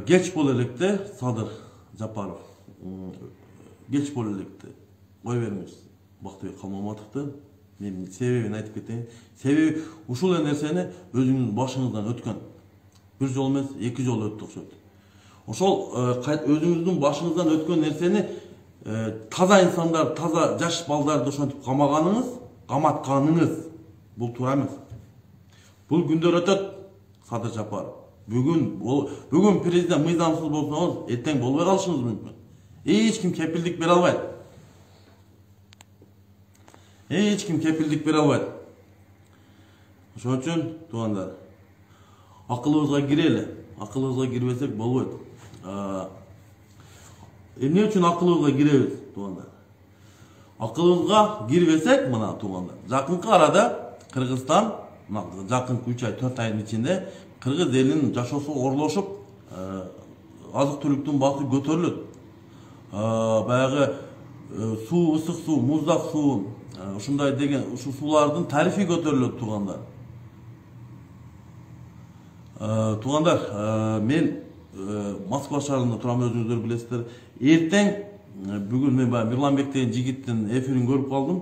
Geç bol eлекте Садыр Жапаров. Geç bol eлекте. Ой беріңіз. Бақтыбек Қалмаматовты. Мен себебін айтып кетейін. Себебі ушул нерсени өзүңүздүн башыңыздан өткөн. Bir жол эмес, эки жол өттү окшойт. Ошол өзүңүздүн башыңыздан өткөн нерсени таза инсандар, таза жаш балдарды ошентип камаганыңыз, каматканыңыз бул туура эмес. Бул күндөр өтөт, Садыр Жапаров. Бүгүн президент мыйзамсыз болсоңуз, эртең болбой калышыңыз мүмкүн. Эч ким кепилдик бере албайт. Эч ким кепилдик бере албайт. Ошон үчүн, туугандар, акылыбызга кирели. Акылыбызга кирбесек болбойт. Эмне үчүн акылыбызга киребиз, туугандар? Акылыбызга кирбесек, мына туугандар, жакынкы арада Кыргызстан, жакынкы 3 ай 4 айдын ичинде Кыргыз элинин жашоосу орлошуп, азык-түлүктүн баасы көтөрүлөт. Баягы суу, ысык суу, муздак суу, ушундай деген ушул суулардын тарифи көтөрүлөт, туугандар. Туугандар, мен Москва шаарында турам, өзүңүздөр билесиздер. Эртең бүгүн мен Мирланбек деген жигиттин эфирин көрүп калдым.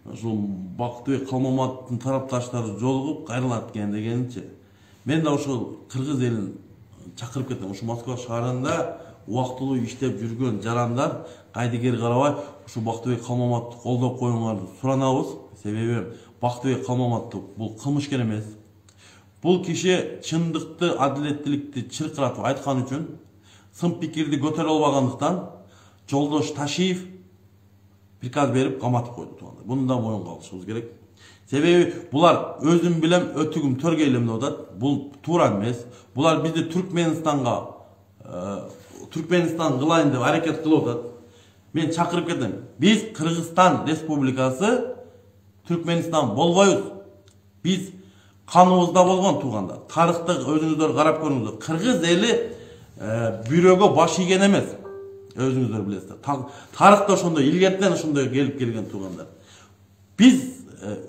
Ушул Бактыбек Калмаматовдун тарапташтары жолугуп кайрылат экен дегенче. Мен да ошол Кыргыз элин чакырып кеттим. Ушул Москва шаарында убактылуу иштеп жүргөн жарандар кайдыгер карабай ушул Бактыбек Калмаматовду колдоп коюңарды суранабыз. Себеби Бактыбек Калмаматов бул кылмышкер эмес. Бул киши чындыкты, адилеттүүлүктү чыркыратып айткан үчүн, сын пикирди көтөрө албагандыктан Жолдош Ташиев приказ берип каматып койду, туугандар. Буну да моюнга алышыбыз керек. Себеби булар өзүм билем өтүгүм төргейлем деп атат. Бул туура эмес. Булар бизди Түркмөнстан кылайын деп аракет кылып атат. Мен чакырып кетем. Биз Кыргызстан Республикасы Түркмөнстан болбойбуз. Биз каныбызда болгон, туугандар. Тарыхты өзүңүздөр карап көрүңүздөр. Кыргыз эли бирөөгө баш ийген эмес. Өзүңүздөр билесиздер. Тарыхта ошондой илгертен ошондой келип келген, туугандар. Биз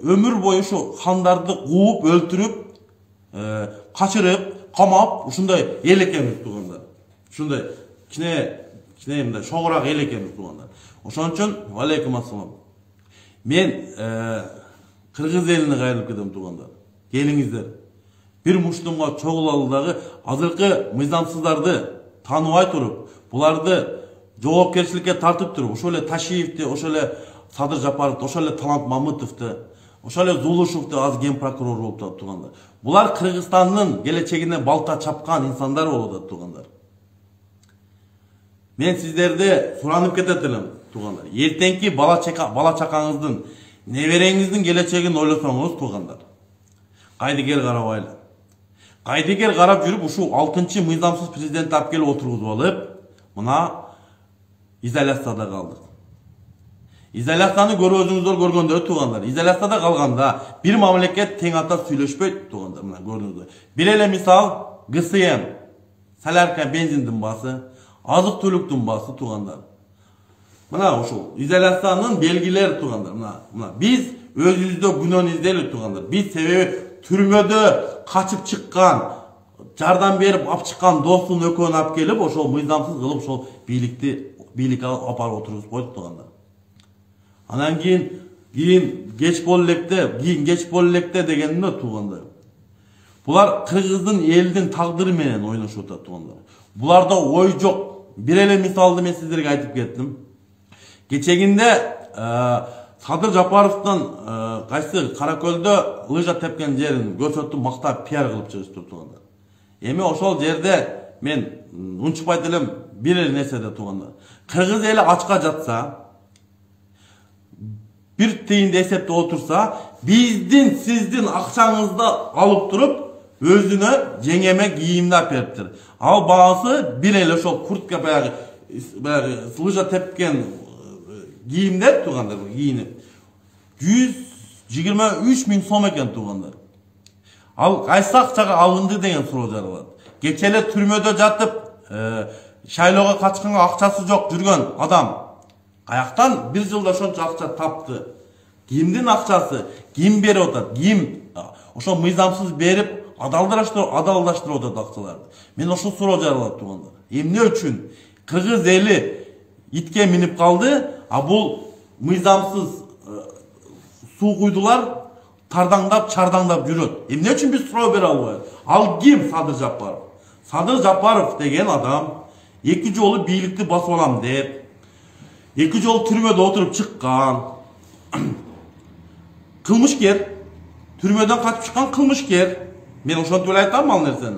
өмүр бою ушу хандарды кууп, өлтүрүп, качырып, камап, ушундай эл экенбиз, туугандар. Ушундай кичине мындай чоңураак эл экенбиз, туугандар. Ошон үчүн, алейкум ассалам. Мен Кыргыз элине кайрылып кетем, туугандар. Келиңиздер. Бир муштумга чогулалы дагы азыркы мыйзамсыздарды тааныбай туруп, буларды жоопкерчиликке тартып туруп, ошол эле Ташиевди, ошол эле Садыр Жапаровду, ошол эле Талант Мамытовду, ошол эле Зулушевду азыр ген прокурор болуп атат, туугандар. Булар Кыргызстандын келечегине балта чапкан инсандар болуп атат, туугандар. Мен сиздерди суранып кетет элем, туугандар. Эртеңки бала чакаңыздын, небереңиздин келечегин ойлосоңуз, туугандар, кайдыгер карабайлы. Кайдыгер карап жүрүп, ушул 6-чы мыйзамсыз президентти алып келип отургузуп алып, мына изоляцияда калдык. Изоляцияны өзүңүздөр көргөндөр, туугандар. Изоляцияда калганда бир мамлекет тең ата сүйлөшпөйт, туугандар. Мына көрдүңүздөр. Бир эле мисал, ГСМ, солярка бензиндин баасы, азык-түлүктүн баасы, туугандар. Мына ушул изоляциянын белгилери, туугандар. Мына биз өзүбүздө күнөөнү издейли, туугандар. Биз себеби түрмөдө качып чыккан, жардам берип алып чыккан достун экөөнү алып келип, ошол мыйзамсыз кылып, ошол бийликке алып отургузуп койдук, туугандар. Анан кийин кеч боло электе дегенде, туугандар. Булар Кыргыздын элдин тагдыры менен ойношуп атат, туугандар. Буларда ой жок. Бир эле мисалды мен сиздерге айтып кеттим. Кечегинде Садыр Жапаровдун кайсы Каракөлдө лыжа тепкен жерин көрсөтүп мактап пиар кылып чыгышты, туугандар. Эми ошол жерде мен унчукпайт элем бир эле нерседе, туугандар. Кыргыз эли ачка жатса, бир тыйынды эсептеп отурса, биздин сиздин акчаңызды алып туруп, өзүнө жеңеме кийимди алып бериптир. Ал баасы бир эле ошол куртка баягы лыжа тепкен кийимдер, туугандар, кийинип 123 000 сом экен, туугандар. Ал кайсы акчага алынды деген суроо жаралат. Кече эле түрмөдө жатып, шайлоого качканга акчасы жок жүргөн адам каяктан бир жылда ошончо акча тапты? Кимдин акчасы? Ким берип атат? Ким ошо мыйзамсыз берип адалдаштырып атат акчаларды. Мен ошол суроо жаралат тугандар. Эмне үчүн кыргыз эли итке минип калды, а бул мыйзамсыз суу куйдулар тардаңдап, чардаңдап жүрөт. Эмне үчүн биз суроо бере албайбыз? Ал ким? Садыр Жапаров. Садыр Жапаров деген адам 2 жолу бийликти басып алам деп, 2 жолу түрмөдө отуруп чыккан. Кылмышкер, түрмөдөн качып чыккан кылмышкер. Мен ошентип эле айтам ал нерсени.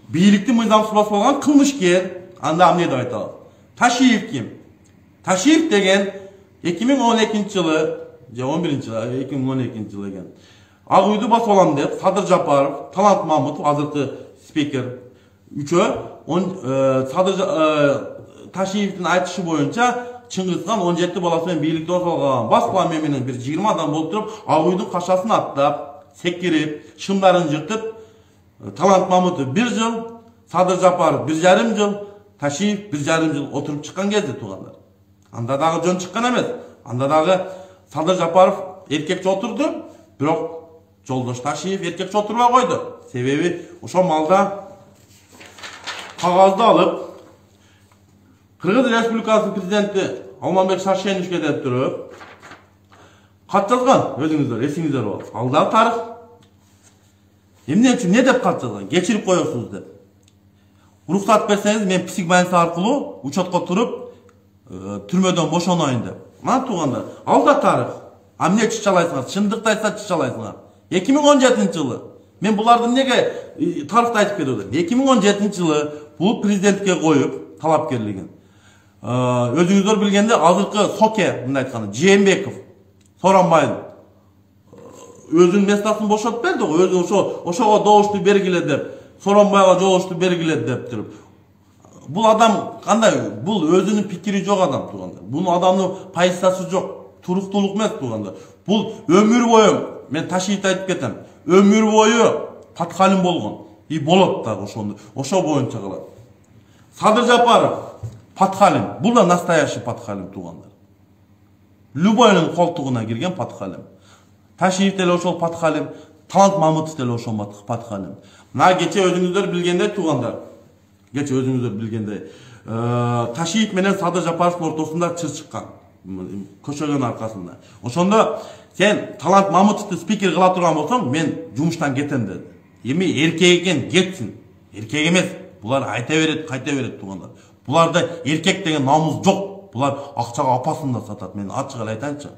Бийликти мыйзамсыз басып алган кылмышкер. Анда эмне деп айтабыз? Ташиев ким? Ташиев деген 2012-жылы, же 11-жылы, 2012-жылы экен. Ак үйдү басып алам деп Садыр Жапаров, Талант Мамытов, азыркы спикер үчөө Садыр Ташиевдин айтышы боюнча Чыңгызхан 17 баласы менен бийликти басып алган. Баскыла менен бир 20 адам болуп туруп, ак үйдүн кашасын аттап, секирип, шымдарын жыртып, Талант Мамытов 1 жыл, Садыр Жапаров 1,5 жыл, Ташиев 1,5 жыл отуруп чыккан кезде тугандар. Анда дагы жөн чыккан эмес. Анда дагы Садыр Жапаров эркекче отурду, бирок жолдош Ташиев эркекче отурбай койду. Себеби ошол малда кагазды алып Кыргыз Республикасынын президенти Алмазбек Шаршеновичке деп туруп кат жазган, өзүңүздөр эсиңиздер бар. Ал дагы тарых. Эмне үчүн не деп кат жазган? Кечирип коесуз деп. Уруксат берсеңиз мен псих больница аркылуу учетко туруп түрмөдөн бошоноюн деп. Мына туугандар, ал да тарых. А эмне чычалайсыңар? Чындыкты айтса чычалайсыңар. 2017-жылы мен буларды эмнеге тарыхты айтып кетип атам? 2017-жылы бул президентке коюп талапкерлигин. Өзүңүздөр билгенде азыркы Соке, мындай айтканда, Жээнбеков, Сооронбайдын өзүнүн местасын бошотуп берди го, өзү ошого добушту бергиле деп, Сооронбайга жолушту бергиле деп туруп. Бул адам кандай? Бул өзүнүн пикири жок адам туугандар. Бунун адамдын позициясы жок, туруктуулук эмес туугандар. Бул өмүр бою, мен Ташиевди айтып кетем, өмүр бою паткалим болгон. И болот дагы ошо боюнча калат. Садыр Жапаров паткалим. Бул да настоящий паткалим туугандар. Любойнун колтугуна кирген паткалим. Ташиев деле ошол паткалим, Талант Мамытов деле ошол паткалим. Мына кече өзүңүздөр билгендей туугандар. Кече өзүңүздөр билгендей Ташиев менен Садыр Жапаровдун ортосунда чыр чыккан. Көчөгөн аркасында. Ошондо сен Талант Мамытовду спикер кыла турган болсоң, мен жумуштан кетем деди. Эми эркек экен кетсин. Эркек эмес. Булар айта берет, кайта берет туугандар. Буларда эркек деген намус жок. Булар акчага апасын да сатат. Мен ачык эле айтайынчы.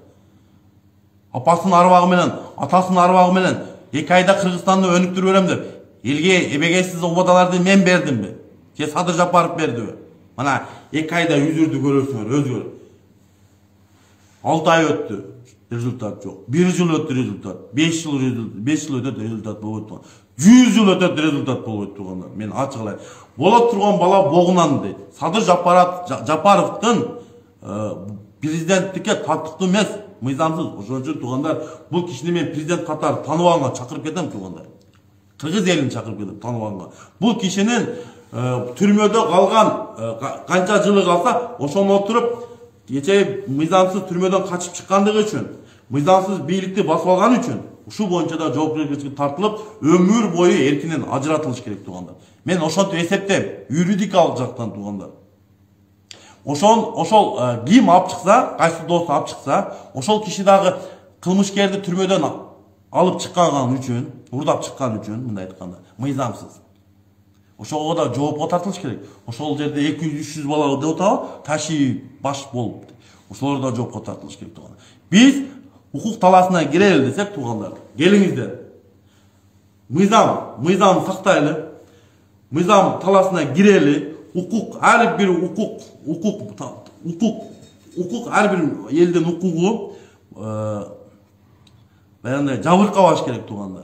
Апасынын арбагы менен, атасынын арбагы менен 2 айда Кыргызстанды өнүктүрүп берем деп, элге эбегейсиз убадаларды мен бердимби? Же Садыр Жапаров бердиби? Мына 2 айда үзүрдү көрөсүңөр, өзгөрүп. 6 ай өттү, результат жок. 1 жыл өттү, результат. 5 жыл өтөт, результат болбойт. 100 жыл өтөт, результат болбойт туугандар. Мен ачык эле боло турган бала богунан дейт. Садыр Жапаровдун президенттикке таттыктуу эмес, мыйзамсыз. Ошон үчүн туугандар, бул кишини мен президент катары тааныбаганга чакырып кетем туугандар. Кыргыз элин чакырып кетем тааныбаганга. Бул кишинин түрмөдө калган канча жылы калса, ошону отуруп кече мыйзамсыз түрмөдөн качып чыккандыгы үчүн, мыйзамсыз бийликти басып алган үчүн ушул боюнча да жоопкерчиликке тартылып, өмүр бою эркинен ажыратылыш керек туугандар. Мен ошентип эсептейм, юридикалык жактан туугандар. Ошол ким алып чыкса, кайсы досу алып чыкса, ошол киши дагы кылмышкерди түрмөдөн алып чыккан үчүн, урдап чыккан үчүн, мындай айтканда, мыйзамсыз. Ошого да жоопко тартылыш керек. Ошол жерде 200-300 бала деп атабы, Ташиев баш болуп. Ошолор да жоопко тартылыш керек туугандар. Биз укук талаасына кирели десек туугандар, келиңиздер. Мыйзам сактайлы. Мыйзам талаасына кирели. Укук, ар бир укук ар бир элдин укугу баягындай жабыркабаш керек туугандар.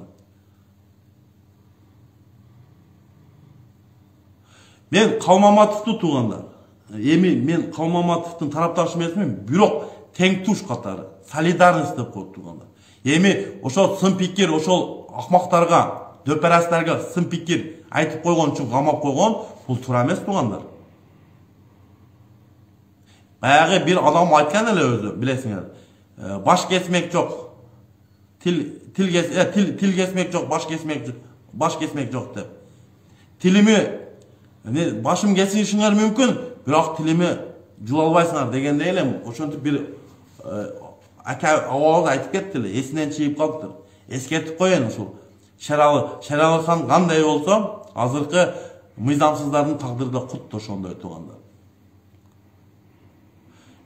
Мен Калмаматовду туугандар. Эми мен Калмаматовдун тарапташы эмесмин, бирок тең туш катары, солидарность деп коет туугандар. Эми ошол сын пикир, ошол акмактарга, дөперастарга сын пикир айтып койгон үчүн камап койгон, бул туура эмес туугандар. Баягы бир адам айткан эле өзү, билесиңер. Баш кесмек жок. Тил til kesmek yok, baş kesmek yok dep. Tilimi başım kesişingler mümkün, biroq tilimi jula albaysыңар degende elem oşontup bir aka awalda aytıp kettiler, esinden çiğip kalıptır. Esketip koyun uşul. Şeralı Хан qanday bolsa, azırkı mыйзамсыздардын taqdiri da kuttu ошондой туганда.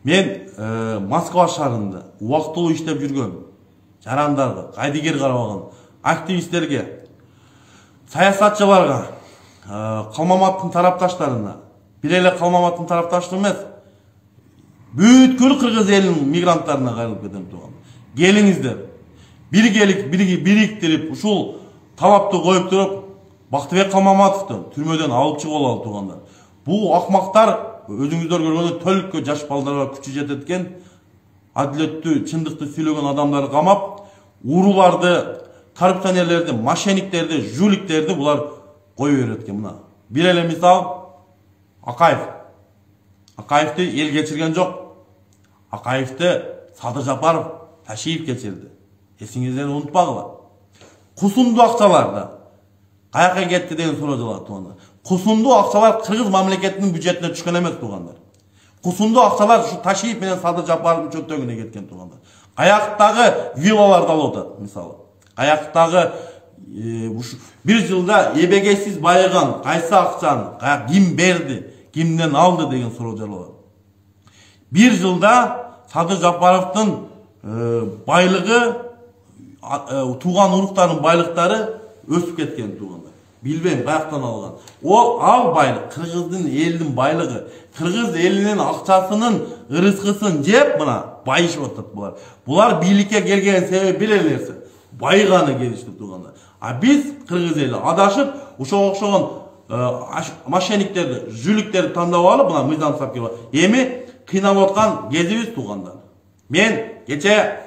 Men Moskva şahrında убактылуу иштеп жүргөн жарандарга, кайдыгер карабаган активисттерге, саясатчыларга, Калмаматтын тарапташтарына, бир эле Калмаматтын тарапташтары эмес, бүткүл кыргыз элинин мигранттарына кайрылып кетем туган. Келиңиздер. Бириктирип, ушул талапты коюп туруп, Бактыбек Калмаматовду түрмөдөн алып чыгып алалы тугандар. Бул акмактар өзүңүздөр көргөндөй төлкө жаш балдарга күчү жетет экен. Адилеттүү, чындыкты сүйлөгөн адамдарды камап, уруларды, коррупционерлерди, мошенниктерди, жуликтерди булар коюп берет экен мына. Бир эле мисал Акаев. Акаевди эл кечирген жок. Акаевди Садыр Жапаров Ташиев кечирди. Эсиңизден унутпагыла. Кусунду акчаларда каяка кетти деген суроо жолот тугандар. Кусунду акчалар кыргыз мамлекетинин бюджетине түшкөн эмес тугандар. Кусунду акчалар ушу Ташиев менен Садыр Жапаровдун чөптөгүнө кеткен тугандар. Каяктагы виллаларды алып атат мисалы. Каяктагы бир жылда эбегейсиз байыган кайсы акчаны ким берди, кимден алды деген суроо жолот. Бир жылда Садыр Жапаровдун байлыгы, туган уруктардын байлыктары өсүп кеткен тугандар. Билбейм каяктан алган. Ал байлык кыргыздын элдин байлыгы, кыргыз элинин акчасынын ырыскысын жеп мына байышып атат булар. Булар бийликке келген себеби бир эле нерсе, байыганы келишти тугандар. А биз кыргыз эли адашып, ошого окшогон мошенниктерди, жуликтерди тандап алып, мына мыйзам сапкер эми кыйналып аткан кезибиз тугандар. Мен кече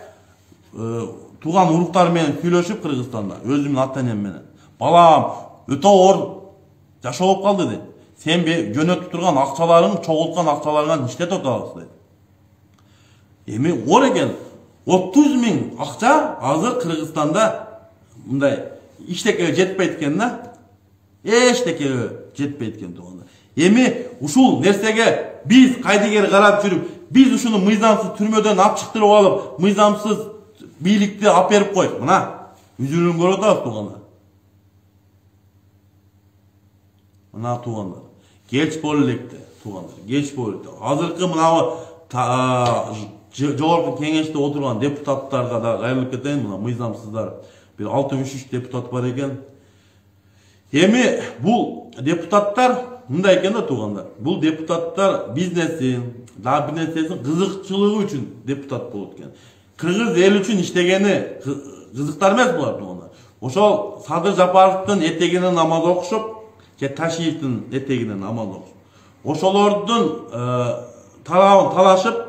туган уруктар менен сүйлөшүп Кыргызстанда, өзүмдүн ата-энем менен. Балам, өтө оор жашоо болуп калды дейт. Сен жөнөтүп турган акчаларың, чогулткан акчаларыңан иштетип атабыз дейт. Эми оор экен. 30 000 акча азыр Кыргызстанда мындай иштекеге жетпейт экен да. Эчтекеге жетпейт экен туганда. Эми ушул нерсеге биз кайдыгер карап жүрүп, биз ушуну мыйзамсыз түрмөдөн алып чыктырып алып, мыйзамсыз бийликти алып берип коюп, мына үзүрүн көрүп атабыз тугандар. Мына тугандар. Кеч боло электе тугандар, кеч боло электе. Азыркы мына жогорку кеңеште отурган депутаттарга да кайрылып кетейин, мына мыйзамсыздар. Bir 63 депутат бар екен. Эми бул депутаттар мындай экен да тугандар. Бул депутаттар бизнесин, да бизнесин кызыкчылыгы үчүн депутат болот экен. Кыргыз эл үчүн иштегени кызыктар эмес булар тугандар. Ошол Садыр Жапаровдун этегине намаз окушуп, же Ташиевдин этегине намаз окушуп, ошолордун тарабын талашып,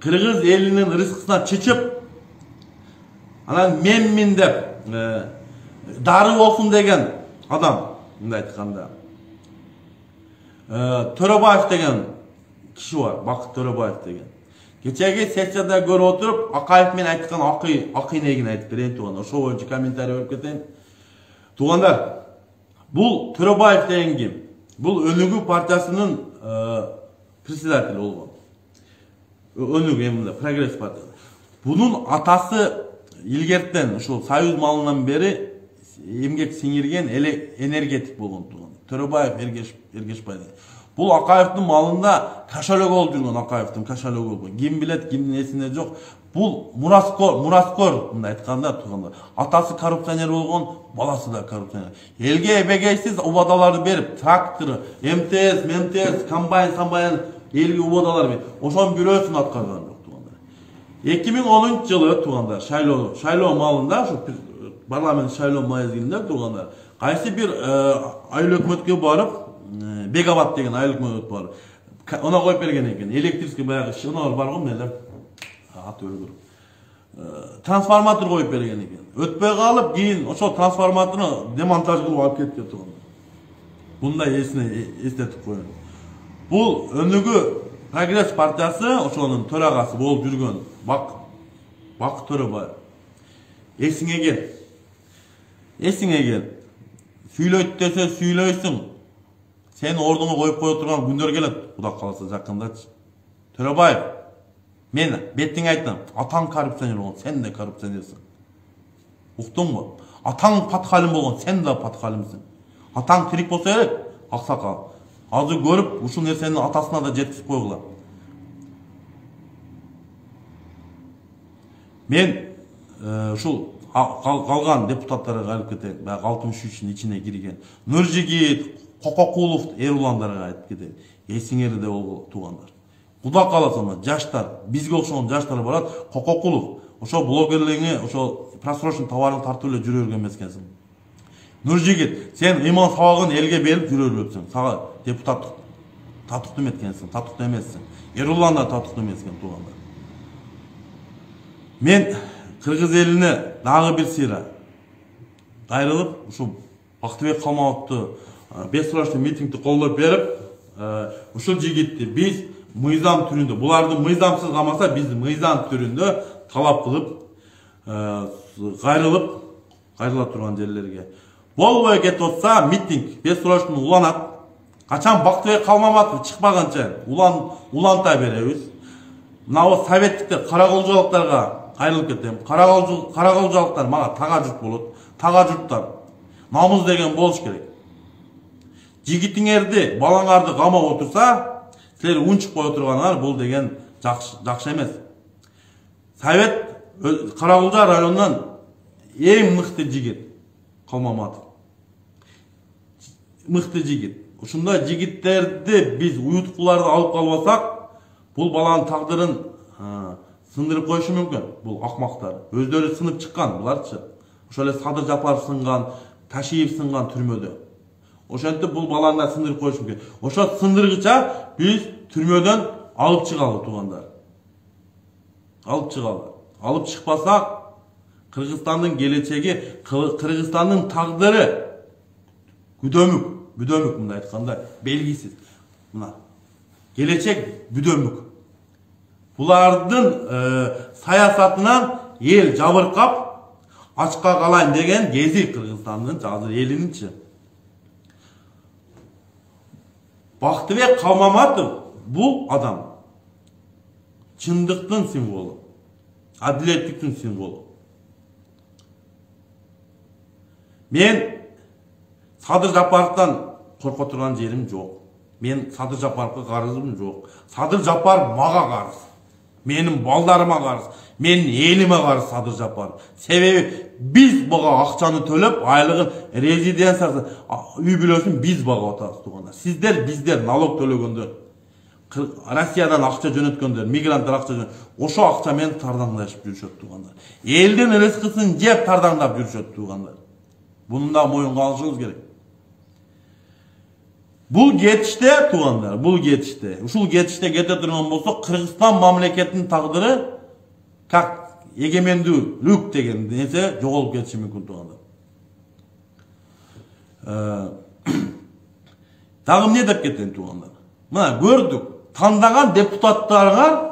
кыргыз элинин рызкысына чычып, анан менмин деп дары болсун деген адам, мындай айтканда, Төрөбаев деген киши бар, Бакыт Төрөбаев деген. Кечеги сессияда көрүп отуруп, Акаев менен айткан акыйнегин айтып берейин тугандар. Ошол боюнча комментарий берип кетейин. Тугандар, бул Төрөбаев деген ким? Бул Өнүгүү партиясынын председатели болгон. Өнүгүү эмне, Прогресс партиясы. Бунун атасы илгертен ушул Союз малынан бери эмгек сиңирген энергетик болгон туган. Төрөбаев Эргешбай. Бул Акаевдин малында кошелек болуп жүргөн, Акаевдин кошелеги болгон. Ким билет, кимдин эсинде жок. Бул мураскор мындай айтканда тугандар. Атасы коррупционер болгон, баласы да коррупционер. Элге эбегейсиз убадаларды берип, трактор, МТС, комбайн, элге убадалар берип, ошонун бирөөсүн аткарган жок тугандар. 2010 жылы тугандар, шайлоо малында, ушу парламент шайлоо мезгилинде тугандар, кайсы бир айыл өкмөткө барып, Бегабат деген айыл өкмөткө барып, она коюп берген экен. Электрический баягы шыналар бар го эмнелер? Аты өлгүр. Трансформатор коюп берген экен. Өтпөй калып, кийин ошол трансформаторду демонтаж кылып алып кетти тугандар. Мындай эстетип коюн. Бул Өнүгүү Прогресс партиясы ошонун төрагасы болуп жүргөн Бакыт Төрөбаев. Esine gel. Esine gel. Süyleyt dese süyleysin. Sen ordunu koyup koya turgan günдөр kelet. Kuda kalasa jakındaçı. Törebaev. Men bettiň aytdym. Ataň korrupsioner bolgon, sen de korrupsionersin. Uqdunmu? Ataň pathalim bolgon, sen de pathalimsin. Ataň tirik bolsa керек, aksakal. Azı görüp uşul nersenin atasına da jetkizip koygula. Men uşul kalgan deputattara kayıp keteyim. 63'ün içine girgen. Nurjigit, Kokokулов, Erulanlara kayıp keteyim. Esiңерде ol tuğanlar. Kuda kalasana, жаштар, bizge okşoğun жаштар barat, Kokokулов. Oşo blogerliğini, oşo просрочный товарын тартып эле жүрө берген эмескенсиң. Nurjigit, sen iman sabagын elge berip жүрө берипсиң. Сага депутаттык татыктуу эметкенсиң, татыктуу эмессиң. Эрулан да татыктуу эмес экен тугандар. Мен Кыргыз элине дагы бир сыйра кайрылып, ушу Бактыбек Калмановду бесурашты митингди колдоп берип, ушул жигитти биз мыйзам түрүндө, буларды мыйзамсыз калмаса, биз мыйзам түрүндө талап кылып, кайрыла турган жерлерге. Болбой кетип атса, митинг бесурашты уланат. Качан Бактыбек Калмановду чыкпаганча уланта беребиз. Мына советтиктер караколжолуктарга кайрылып кетем. Караколжолуктар мага тага журт болот. Тага журттар. Намыз деген болуш керек. Жигитиңерди, балаңарды камап отурса, силер унчуп кое турганыңар бул деген жакшы эмес. Совет Караколжа районунан эң мыкты жигит Калмаматов. Мыкты жигит. Ушундай жигиттерди биз уюткуларды алып калбасак, бул баланын тагдырын сындырып коюшу мүмкүн. Бул акмактар. Өздөрү сынып чыккан буларчы. Ошол эле Садыр Жапаров сынган, Ташиев сынган түрмөдө. Ошентип бул баланы да сындырып коюшу мүмкүн. Ошо сындыргыча биз түрмөдөн алып чыгалы тугандар. Алып чыгалы. Алып чыкпасак, Кыргызстандын келечеги, Кыргызстандын тагдыры бүдөмүк мындай айтканда белгисиз. Мына келечек бүдөмүк. Булардын саясатынан ел жабыркап, ачка калайын деген кези Кыргызстандын азыр элининчи. Бактыбек Калмаматов бул адам чындыктын символу, адилеттиктин символу. Мен Садыр Жапаровдон корко турган жерим жок. Мен Садыр Жапаровго карызым жок. Садыр Жапаров мага карыз. Менин балдарыма карыз. Менин элиме карыз Садыр Жапаров. Себеби биз буга акчаны төлөп, айлыгын резиденциясы, үй бүлөсүн биз багып атабыз тугандар. Сиздер, биздер налог төлөгөндөр, Россиядан акча жөнөткөндөр, мигранттар акча жөнөткөндөр, ошо акча менен тардаңдашып жүрүшөт тугандар. Элдин рызкысын жеп тардаңдап жүрүшөт тугандар. Bunun da moyunga alışınız gerek. Bul geçişte tuğanlar, bul geçişte. Uşul geçişte gete durman bolsa Kırgızstan mamleketinin taqdırı kak egemendүүлүк деген neyse jogolup ketişi mümkün tuğanlar. Dağım ne dep keten tuğanlar? Mına gördük. Tandagan deputatlarına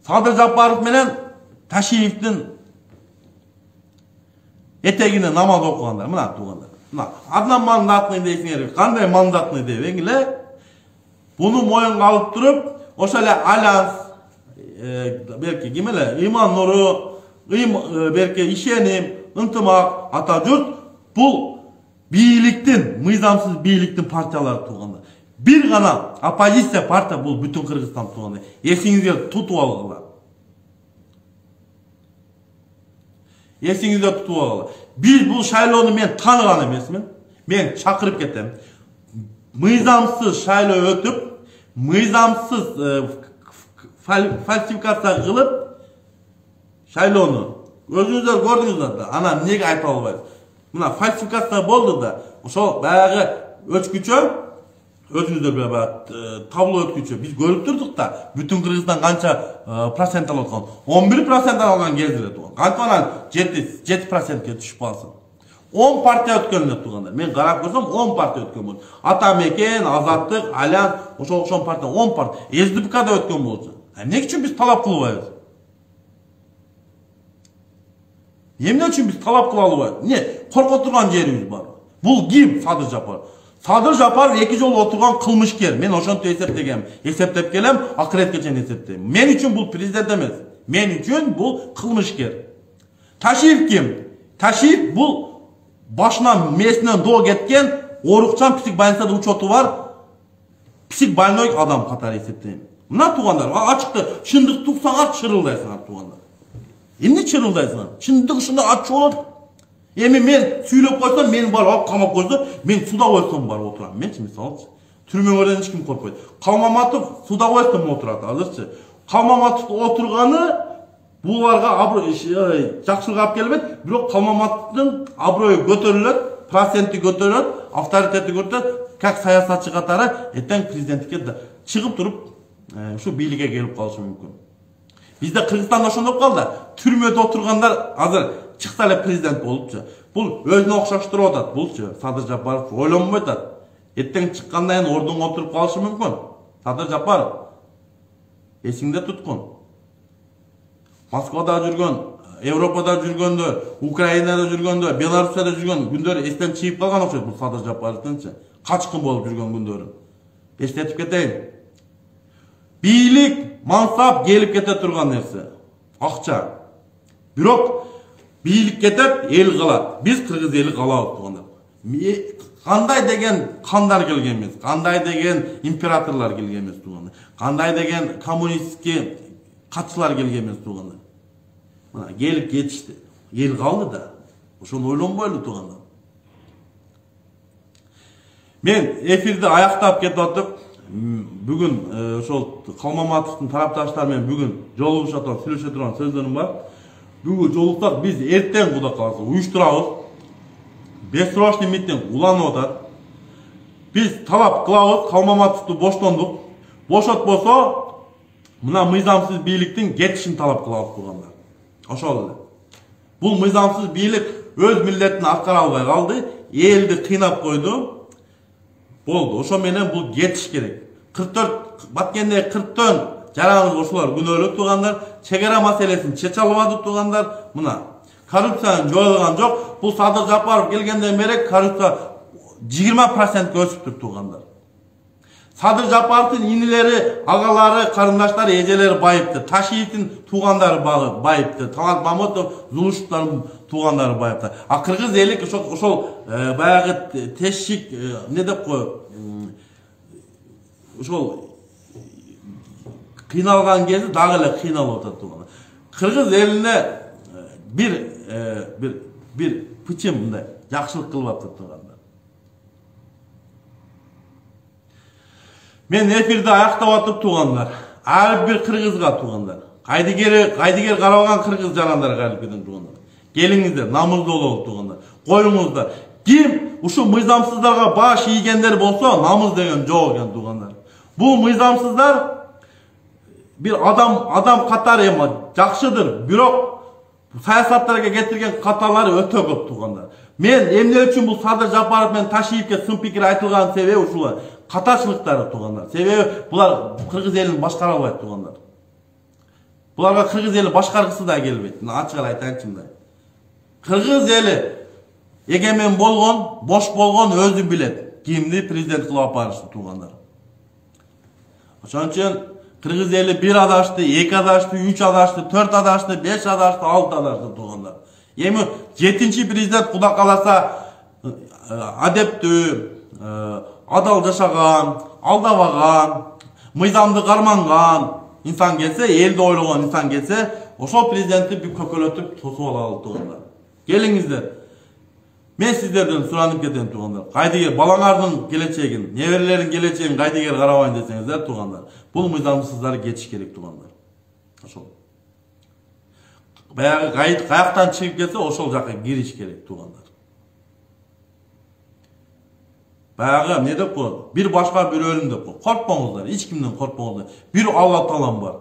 Sadır Japarov menen Taşiyevdin etegine namaz okuganlar, mına tuğanlar. Mına Adnan mandatını deysiňer, kanday mandatını deýeňile. Bunu moyunga alıp durup, oşa ele Alyans, belki kimele, İman Nuru, belki İşenim, Intımak, Atajurt, bul biyiliktin, mıйзамсыз biyiliktin partiyaları tuğanlar. Bir gana opozisiya partiya bul bütün Kırgızstan tuğanlar. Esiňizde tutup algılar. Esiňizde tutup algılar. Biz bu şaylonu men tanıgan emesmin. Men çakırıp ketem. Mıйзамсыз şayloo ötüp, mıйзамсыз falsifikasiya kılıp şaylonu özünüzler gördünüzler da. Ana nege ayta albayız. Buna falsifikasiya boldu da. Ошол баягы өткүчө өзүңүздөр бир табло өткүчө биз көрүп турдук да бүтүн Кыргызстан канча процент алып аткан 11% алган кездер турган. Кантанан 7%ке түшүп калсын. 10 партия өткөн эле тургандар. Мен карап көрсөм 10 партия өткөн болду. Атамекен, Азаттык, Альянс, ошол партия 10 партия. СДПК да өткөн болчу. Эмне үчүн биз талап кылбайбыз? Emне үчүн биз талап кыла албайбыз? Не, корко турган жерибиz бар. Бул ким? Садыр Жапаров. Садыр Жапаров 2 жолу отурган кылмышкер. Мен ошонтип эсептегем. Эсептеп келем, акыретке чейин эсептейм. Мен үчүн бул президент эмес. Мен үчүн бул кылмышкер. Ташиев ким? Ташиев бул башынан месинен доо кеткен орукчан псих больницада учету бар псих больной адам катары эсептейм. Мына туугандар, ачыкты чындык туксаңар чырылдайсыңар туугандар. Эмне чырылдайсыңар? Чындык ушундай ачык болот. Эми мен сүйлөп койсом, мени барып алып камап койсо, мен судовойством барып отурам. Менчи мисалчы. Түрмөгөрдөн эч ким коркпойт. Калмаматов судовойством отурат, азырчы. Калмаматов отурганы буларга жакшылык алып келбейт, бирок Калмаматовдун аброю көтөрүлөт, проценти көтөрүлөт, авторитети көтөрүлөт, как саясатчы катары эртең президенттикке чыгып туруп, ушу бийликке келип калышы мүмкүн. Бизде Кыргызстанда ошондой калды. Түрмөдө отургандар азыр чыкса эле президент болупчу. Бул өзүнө окшоштуруп атат, булчу Садыр Жапаров ойлонбой атат. Эртең чыккандан кийин ордунга отуруп калышы мүмкүн. Садыр Жапаров эсиңде туткун. Москвада жүргөн, Европада жүргөндө, Украинада жүргөндө, Беларусьта жүргөн күндөр эстен чыгып калган окшойт бул Садыр Жапаровдунчу. Качкын болуп жүргөн күндөрүн. Эстетип кетейин. Бийлик, мансап келип кете турган нерсе. Акча. Бирок бийлик кетет, эл калат. Биз кыргыз эли калабыз туугандар. Кандай деген кандар келген эмес, кандай деген императорлор келген эмес туугандар. Кандай деген коммунистке катчылар келген эмес туугандар. Мына келип кетишти. Эл калды да. Ошону ойлонбойлу туугандар. Мен эфирди аяктап кетип атып, бүгүн ошол Калмаматовдун тарапташтары менен бүгүн жолугушуп атып сүйлөшө турган сөздөрүм бар. Бүгүн жолуктак биз эртең Кудай кааласа уюштурабыз. Бессрочный митинг уланып атат. Биз талап кылабыз, Калмаматовду боштондук. Бошотпосо мына мыйзамсыз бийликтин кетишин талап кылабыз туугандар. Ошол эле. Бул мыйзамсыз бийлик өз милдетин аткара албай калды, элди кыйнап койду. Болду. Ошо менен бул кетиш керек. 44 баткенде 40төн жараңыз ошолор күнөөлүү туугандар, чегара маселесин чече албады туугандар. Мына коррупцияны жоюлган жок. Бул Садыр Жапаров келгенден бери коррупция 20% өсүптүр туугандар. Садыр Жапаровдун инилери, агалары, карындаштары, эжелери байыпты. Ташиевдин туугандары байыпты. Талант Мамытов, Зулушевдун туугандары байыпты. А кыргыз эли ошол баягы тешик не деп коет? Ошол кыйналган кезде дагы эле кыйналып атат туугандар. Кыргыз элине bir пычым мындай жакшылык кылып атат туугандар. Мен эфирди аяктап атып туугандар. Ар бир кыргызга туугандар. Кайдыгер карабаган кыргыз жарандар калып кеткен туугандар. Келиңиздер, намыздуу бололу туугандар. Коюңуздар. Ким ушу мыйзамсыздарга баш ийгендер болсо, намыз деген жок экен туугандар. Бул мыйзамсыздар bir adam катары эми жакшыдыр, бирок саясаттарга кетирген каталары өтө көп туугандар. Мен эмне үчүн бул Садыр Жапаров менен Ташиевке сын пикир айтылган себеби ушулар. Катачылыктары туугандар. Себеби булар кыргыз элин башкара албайт туугандар. Буларга кыргыз эли башкаргысы да келбейт. Ачык айтайынчы мындай. Кыргыз эли эгемен болгон, бош болгон өзү билет. Кимди президент кылып барышы туугандар. Ошон үчүн кыргыз эли 1 адашты, 2 адашты, 3 адашты, 4 адашты, 5 адашты, 6 адашты туугандар. Эми 7-чи президент Кудай кааласа адептүү, адал жашаган, алдабаган, мыйзамды карманган инсан келсе, элди ойлогон инсан келсе, ошол президентти бир көкөлөтүп тосуп алалы туугандар. Келиңиздер. Мен сиздерден суранып кетем туугандар. Кайдыгер балаңардын келечегин, неберелердин келечегин кайдыгер карабайын десеңиздер туугандар. Бул мыйзамсыздары кетиш керек туугандар. Ошол. Баягы каяктан чыгып кетсе, ошол жакка кириш керек туугандар. Баягы не деп коет? Бир башка бир өлүм деп коет. Коркпоңуздар, эч кимден коркпоңуздар. Бир Алла Таалам бар.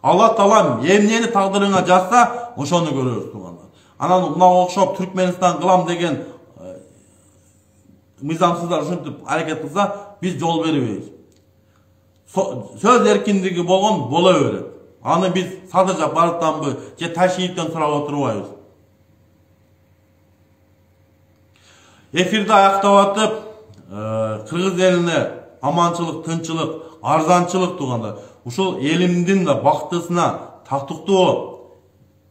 Алла Таалам эмнени тагдырыңа жазса, ошону көрөбүз туугандар. Анан мына окшоп Түркменистан кылам деген мыйзамсыздар ушинтип аракет кылса, биз жол бербейбиз. Сөз эркиндиги болгон бола берет. Аны биз Садыр Жапаровдонбу же Ташиевден сурап отурбайбыз. Эфирди аяктап атып, Кыргыз элине аманчылык, тынчылык, арзанчылык тугандар. Ушул элимдин да бактысына тактыктуу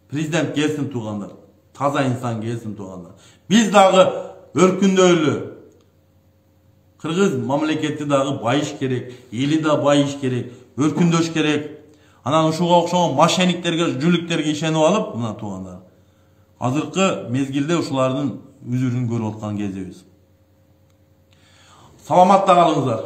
президент келсин тугандар. Таза инсан келсин тугандар. Биз дагы өркүндөйлү. Кыргыз мамлекети дагы байыш керек, эли да байыш керек, өркүндөш керек. Анан ушуга окшогон мошенниктерге, жүлүктерге ишенип алып, мына тугандар. Азыркы мезгилде ушулардын үзүрүн көрүп аткан кезибиз. Саламатта калыңыздар.